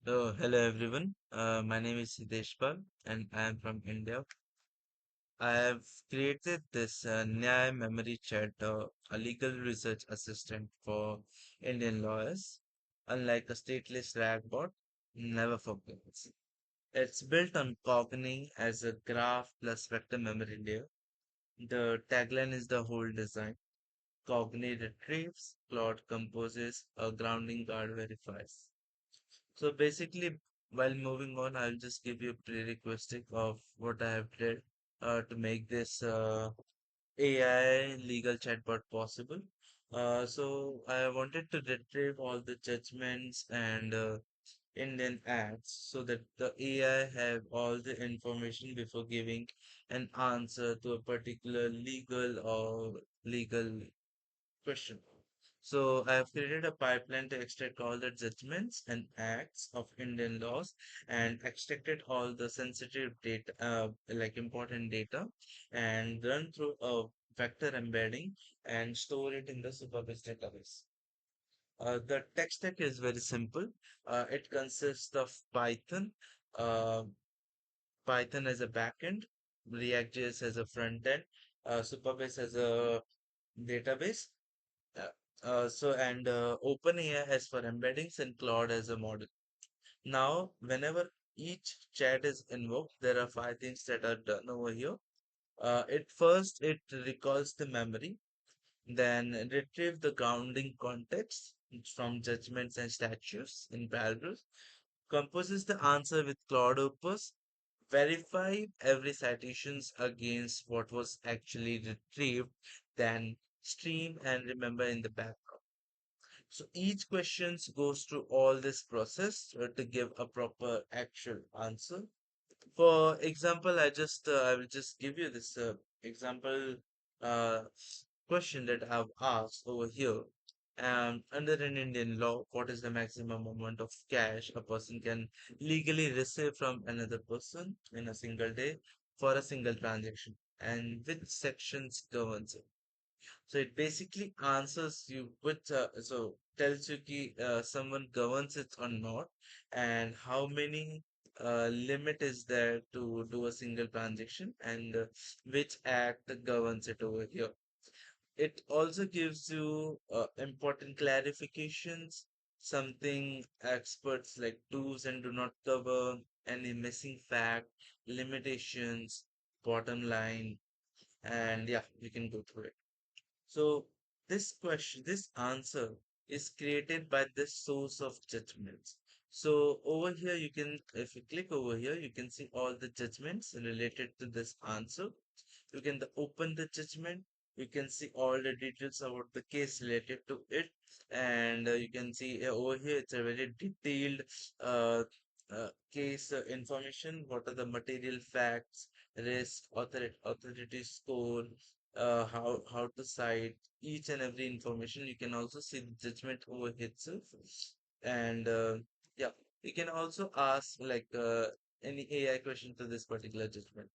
Hello everyone. My name is Sideshpal and I am from India. I have created this Nyaya memory chat, a legal research assistant for Indian lawyers. Unlike a stateless ragbot, never forgets. It's built on Cogni as a graph plus vector memory layer. The tagline is the whole design. Cogni retrieves, Claude composes, a grounding guard verifies. So basically, while moving on, I'll just give you a prerequisite of what I have did to make this AI legal chatbot possible. So I wanted to retrieve all the judgments and Indian acts so that the AI have all the information before giving an answer to a particular legal question. So I have created a pipeline to extract all the judgments and acts of Indian laws and extracted all the sensitive data, like important data, and run through a vector embedding and store it in the supervised database. The tech stack is very simple. It consists of uh, Python as a backend, React.js as a front end, Superbase as a database, uh, OpenAI as for embeddings and Claude as a model. Now, whenever each chat is invoked, there are five things that are done over here. It recalls the memory, then retrieve the grounding context from judgments and statutes in paragraphs, composes the answer with Claude Opus, verify every citations against what was actually retrieved, then stream and remember in the background. So each question goes through all this process to give a proper actual answer. For example, I will just give you this example uh, question that I've asked over here. Under an Indian law, what is the maximum amount of cash a person can legally receive from another person in a single day for a single transaction? And which sections governs it? So it basically answers you with tells you ki someone governs it or not, and how many limit is there to do a single transaction, and which act governs it over here. It also gives you important clarifications, something experts like do's and do not cover, any missing fact, limitations, bottom line, and yeah, you can go through it. So this answer is created by the source of judgments. So over here, if you click over here, you can see all the judgments related to this answer. You can open the judgment. You can see all the details about the case related to it, and you can see over here it's a very detailed uh, case information. What are the material facts, risk, authority score, how to cite each and every information. You can also see the judgment over itself, and yeah, you can also ask like any AI question to this particular judgment.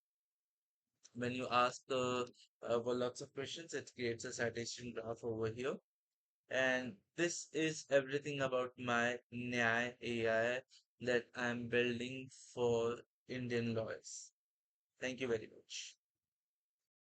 When you ask for lots of questions, it creates a citation graph over here. And this is everything about my Nyaya AI that I'm building for Indian lawyers. Thank you very much.